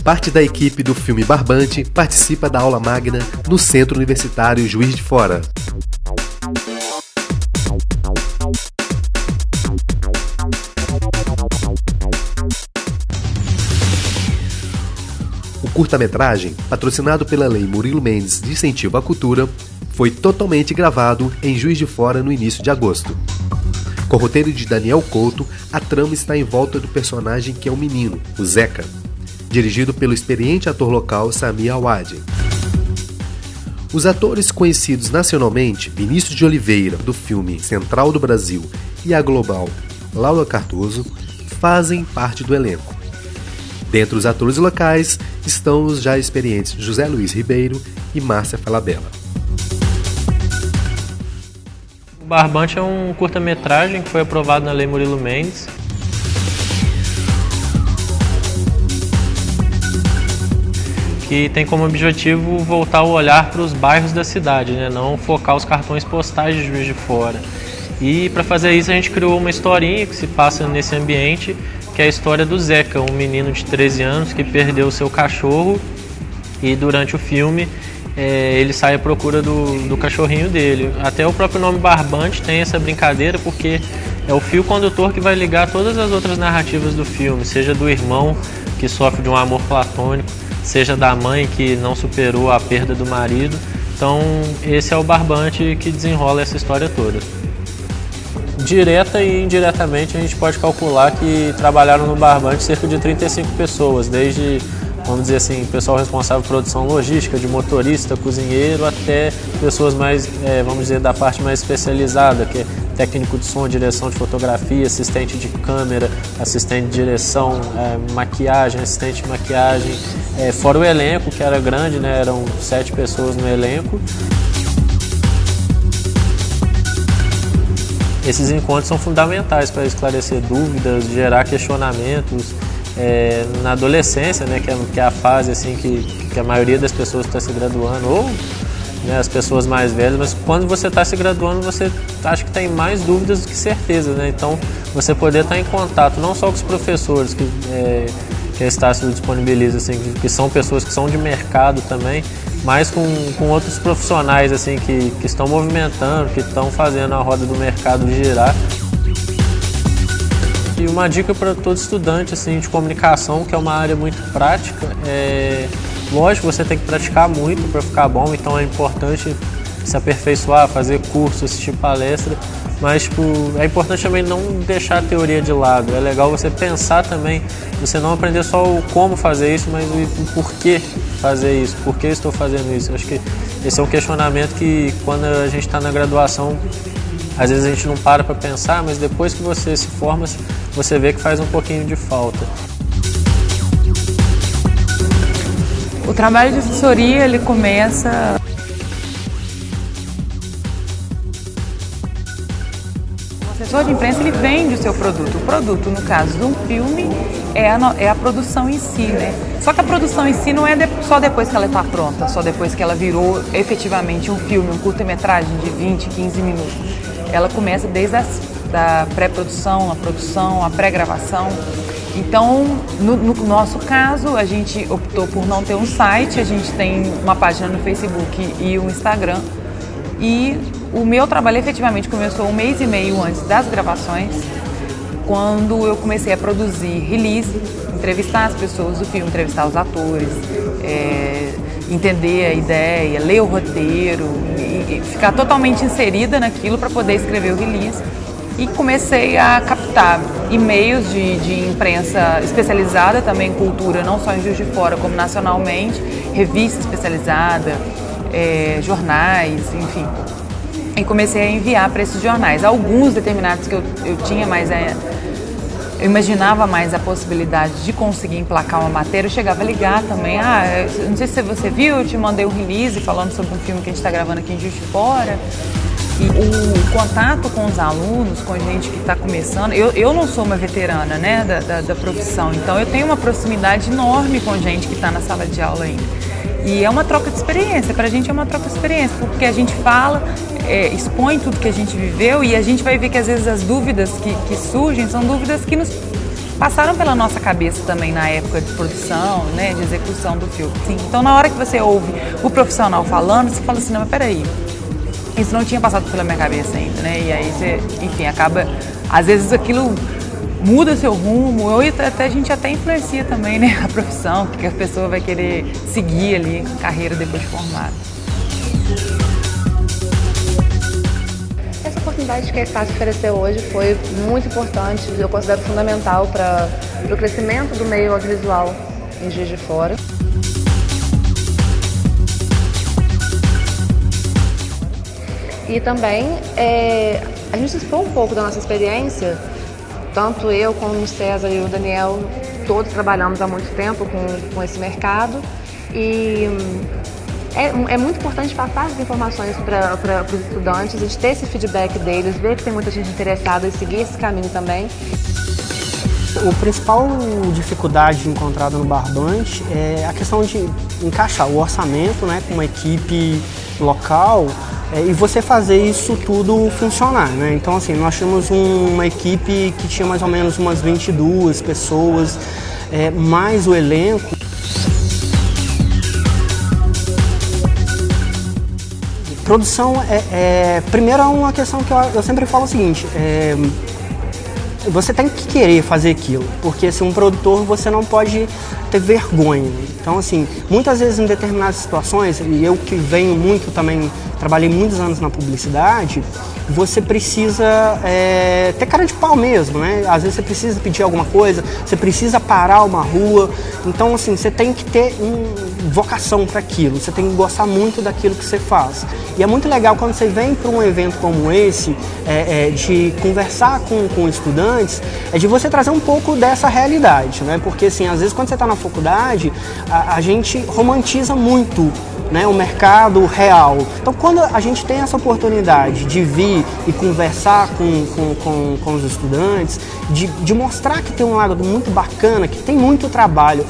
Parte da equipe do filme Barbante participa da aula magna no Centro Universitário Juiz de Fora. O curta-metragem, patrocinado pela Lei Murilo Mendes de Incentivo à Cultura, foi totalmente gravado em Juiz de Fora no início de agosto. Com o roteiro de Daniel Couto, a trama está em volta do personagem que é um menino, o Zeca, dirigido pelo experiente ator local Sami Awad. Os atores conhecidos nacionalmente, Vinícius de Oliveira, do filme Central do Brasil, e a global Laura Cardoso, fazem parte do elenco. Dentre os atores locais estão os já experientes José Luiz Ribeiro e Márcia Falabella. O Barbante é um curta-metragem que foi aprovado na Lei Murilo Mendes. Que tem como objetivo voltar o olhar para os bairros da cidade, né? Não focar os cartões postais de Juiz de Fora. E para fazer isso a gente criou uma historinha que se passa nesse ambiente, que é a história do Zeca, um menino de 13 anos que perdeu o seu cachorro e durante o filme ele sai à procura do cachorrinho dele. Até o próprio nome Barbante tem essa brincadeira porque é o fio condutor que vai ligar todas as outras narrativas do filme, seja do irmão que sofre de um amor platônico, seja da mãe que não superou a perda do marido. Então esse é o Barbante que desenrola essa história toda. Direta e indiretamente a gente pode calcular que trabalharam no Barbante cerca de 35 pessoas, desde, vamos dizer assim, pessoal responsável por produção logística, de motorista, cozinheiro, até pessoas mais, vamos dizer, da parte mais especializada, que é técnico de som, direção de fotografia, assistente de câmera, assistente de direção, maquiagem, assistente de maquiagem, fora o elenco, que era grande, né? Eram 7 pessoas no elenco. Esses encontros são fundamentais para esclarecer dúvidas, gerar questionamentos. Na adolescência, né, que é a fase assim, que a maioria das pessoas está se graduando, ou né, as pessoas mais velhas, mas quando você está se graduando, você acha que tem mais dúvidas do que certeza, né? Então, você poder estar em contato não só com os professores que a Estácio disponibiliza, assim, que são pessoas que são de mercado também, mas com outros profissionais assim, que estão movimentando, que estão fazendo a roda do mercado girar. E uma dica para todo estudante assim, de comunicação, que é uma área muito prática, lógico, você tem que praticar muito para ficar bom, então é importante se aperfeiçoar, fazer curso, assistir palestra, mas é importante também não deixar a teoria de lado. É legal você pensar também, você não aprender só o como fazer isso, mas o porquê fazer isso, por que estou fazendo isso. Eu acho que esse é um questionamento que quando a gente está na graduação, às vezes a gente não para pensar, mas depois que você se forma, você vê que faz um pouquinho de falta. O trabalho de assessoria, ele começa... O assessor de imprensa, ele vende o seu produto. O produto, no caso de um filme, é a produção em si, né? Só que a produção em si não é só depois que ela está pronta, só depois que ela virou efetivamente um filme, um curta-metragem de 20, 15 minutos. Ela começa desde a pré-produção, a produção, a pré-gravação. Então, no nosso caso, a gente optou por não ter um site, a gente tem uma página no Facebook e um Instagram. E o meu trabalho efetivamente começou 1 mês e meio antes das gravações, quando eu comecei a produzir release, entrevistar as pessoas do filme, entrevistar os atores, entender a ideia, ler o roteiro e ficar totalmente inserida naquilo para poder escrever o release. E comecei a captar e-mails de imprensa especializada, também em cultura, não só em Juiz de Fora, como nacionalmente, revista especializada, jornais, enfim. E comecei a enviar para esses jornais. Alguns determinados que eu tinha mais... eu imaginava mais a possibilidade de conseguir emplacar uma matéria, eu chegava a ligar também. Não sei se você viu, eu te mandei um release falando sobre um filme que a gente está gravando aqui em Juiz de Fora. E o contato com os alunos, com a gente que está começando, eu não sou uma veterana, né, da profissão, então eu tenho uma proximidade enorme com gente que está na sala de aula ainda. E é uma troca de experiência, para a gente é uma troca de experiência, porque a gente fala, expõe tudo que a gente viveu e a gente vai ver que às vezes as dúvidas que surgem são dúvidas que passaram pela nossa cabeça também na época de produção, né, de execução do filme. Sim. Então, na hora que você ouve o profissional falando, você fala assim, não, mas peraí, isso não tinha passado pela minha cabeça ainda, né? E aí você, enfim, acaba, às vezes aquilo muda seu rumo, ou até a gente até influencia também, né, a profissão, porque a pessoa vai querer seguir ali a carreira depois de formada. Essa oportunidade que a Estácio ofereceu hoje foi muito importante, eu considero fundamental para o crescimento do meio audiovisual em Juiz de Fora. E também a gente expõe um pouco da nossa experiência, tanto eu como o César e o Daniel, todos trabalhamos há muito tempo com esse mercado e é muito importante passar as informações para os estudantes, a gente ter esse feedback deles, ver que tem muita gente interessada em seguir esse caminho também. A principal dificuldade encontrada no Barbante é a questão de encaixar o orçamento, né, com uma equipe local e você fazer isso tudo funcionar, né? Então, assim, nós tínhamos uma equipe que tinha mais ou menos umas 22 pessoas, mais o elenco. Produção primeiro é uma questão que eu sempre falo o seguinte, você tem que querer fazer aquilo, porque se um produtor você não pode ter vergonha. Então, assim, muitas vezes em determinadas situações, e eu que venho muito também, trabalhei muitos anos na publicidade, você precisa ter cara de pau mesmo, né? Às vezes você precisa pedir alguma coisa, você precisa parar uma rua. Então, assim, você tem que ter vocação para aquilo, você tem que gostar muito daquilo que você faz. E é muito legal quando você vem para um evento como esse, de conversar com estudantes, de você trazer um pouco dessa realidade, né? Porque, assim, às vezes quando você está na faculdade, a gente romantiza muito, né, o mercado real. Então, quando a gente tem essa oportunidade de vir e conversar com os estudantes, de mostrar que tem um lado muito bacana, que tem muito trabalho,